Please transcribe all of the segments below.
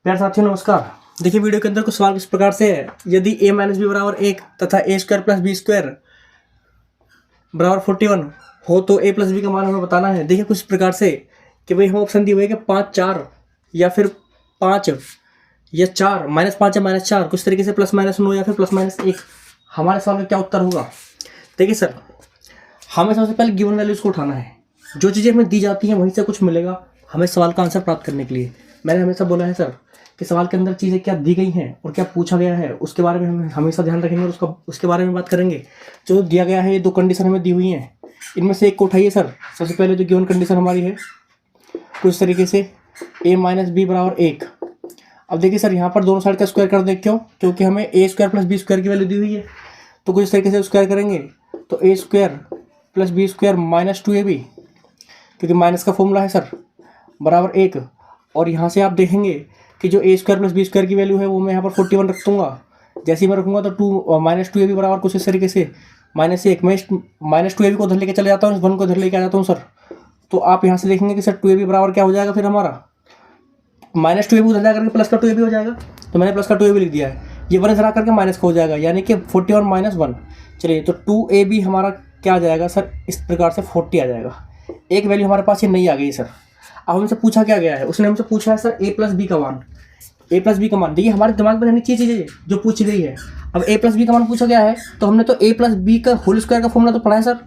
प्यारे साथियों नमस्कार। देखिए वीडियो के अंदर कुछ सवाल किस प्रकार से है। यदि a माइनस बी बराबर 1 तथा a square plus B square बराबर 41 हो तो a प्लस बी का मान हमें बताना है। देखिए कुछ इस प्रकार से कि भाई हमें ऑप्शन दिए हुए कि 5 4 या फिर 5 या 4 -5 या -4 कुछ तरीके से +-9 या फिर +-1। हमारे सवाल का क्या उत्तर होगा। देखिए सर, हमें सबसे पहले गिवन वैल्यूज को उठाना है। जो चीज़ें हमें दी जाती हैं वहीं से कुछ मिलेगा हमें सवाल का आंसर प्राप्त करने के लिए। मैंने हमेशा बोला है सर कि सवाल के अंदर चीज़ें क्या दी गई हैं और क्या पूछा गया है उसके बारे में हम हमेशा ध्यान रखेंगे और उसके बारे में बात करेंगे। जो दिया गया है ये 2 कंडीशन हमें दी हुई हैं, इनमें से एक को उठाइए सर। सबसे पहले जो गिवन कंडीशन हमारी है कुछ तरीके से a माइनस बी बराबर 1। अब देखिए सर यहाँ पर दोनों साइड का स्क्वायर कर दे। क्यों? क्योंकि हमें a square plus B square की वैल्यू दी हुई है, तो कुछ तरीके से स्क्वायर करेंगे तो a square plus B square -2ab, क्योंकि माइनस का फॉर्मूला है सर, बराबर 1। और यहाँ से आप देखेंगे कि जो a square plus B square की वैल्यू है वो मैं यहाँ पर 41 रख दूँगा। जैसे ही मैं रखूँगा तो -2ab बराबर कुछ इस तरीके से -1। मैं -2ab को उधर लेके चले जाता हूँ, इस 1 को उधर लेके आ जाता हूँ सर। तो आप यहाँ से देखेंगे कि सर 2ab बराबर क्या हो जाएगा, फिर हमारा -2ab उधर जा करके प्लस का 2ab हो जाएगा। तो मैंने प्लस का 2ab लिख दिया है। ये 1 इधर आ करके माइनस का हो जाएगा, यानी कि 41 - 1। चलिए तो 2ab हमारा क्या आ जाएगा सर, इस प्रकार से 40 आ जाएगा। एक वैल्यू हमारे पास ये नहीं आ गई सर। अब हमसे पूछा क्या गया है, उसने हमसे पूछा है सर a प्लस बी का मान। a प्लस बी का मान देखिए हमारे दिमाग में रहनी चाहिए चीज़ें जो पूछी गई है। अब a प्लस बी का मान पूछा गया है तो हमने तो a प्लस बी का होल स्क्वायर का फॉर्मूला तो पढ़ा है सर,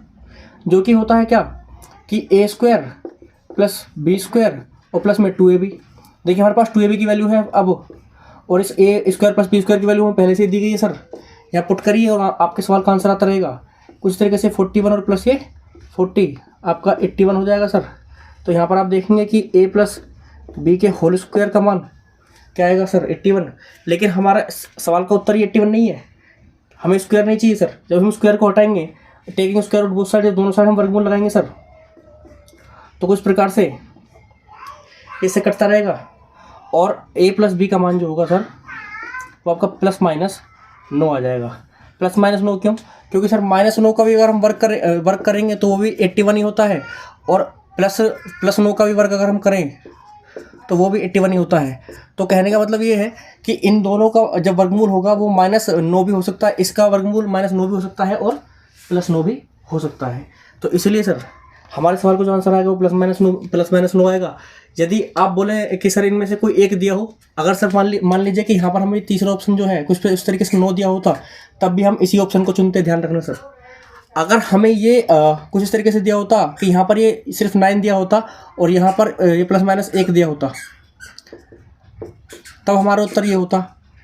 जो कि होता है क्या कि a square plus B square और प्लस में 2ab। देखिए हमारे पास 2ab की वैल्यू है अब, और इस a square plus B square की वैल्यू हमें पहले से दी गई है सर। यहाँ पुट करिए और आपके सवाल का आंसर आता रहेगा कुछ तरीके से 41 और प्लस ये 40 आपका 81 हो जाएगा सर। तो यहाँ पर आप देखेंगे कि a प्लस बी के होल स्क्वायर का मान क्या आएगा सर, 81। लेकिन हमारा सवाल का उत्तर ये 81 नहीं है, हमें स्क्वायर नहीं चाहिए सर। जब हम स्क्वायर को हटाएंगे taking square root both side, दोनों साइड हम वर्गमूल लगाएंगे सर, तो कुछ प्रकार से इससे कटता रहेगा और a प्लस बी का मान जो होगा सर वो आपका +-9 आ जाएगा। +-9 क्यों? क्योंकि सर -9 का भी अगर हम वर्क करेंगे तो वो भी 81 ही होता है, और +9 का भी वर्क अगर हम करें तो वो भी 81 ही होता है। तो कहने का मतलब ये है कि इन दोनों का जब वर्गमूल होगा वो -9 भी हो सकता है, इसका वर्गमूल -9 भी हो सकता है और +9 भी हो सकता है। तो इसलिए सर हमारे सवाल को जो आंसर आएगा वो +-9 आएगा। यदि आप बोले कि सर इनमें से कोई एक दिया हो, अगर सर मान लीजिए कि यहाँ पर हमें तीसरा ऑप्शन जो है कुछ इस तरीके से 9 दिया होता, तब भी हम इसी ऑप्शन को चुनते। ध्यान रखना सर, अगर हमें ये कुछ इस तरीके से दिया होता कि यहाँ पर ये सिर्फ 9 दिया होता और यहाँ पर ये +-1 दिया होता, तब हमारा उत्तर ये होता।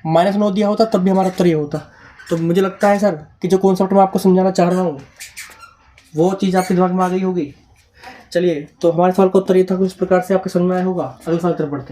-9 दिया होता तब भी हमारा उत्तर ये होता। तो मुझे लगता है सर कि जो कॉन्सेप्ट मैं आपको समझाना चाह रहा हूँ वो चीज़ आपके दिमाग में आ गई होगी। चलिए तो हमारे सवाल का उत्तर ये था, कुछ प्रकार से आपके समझ में आया होगा। अगले सवाल की तरफ बढ़ते हैं।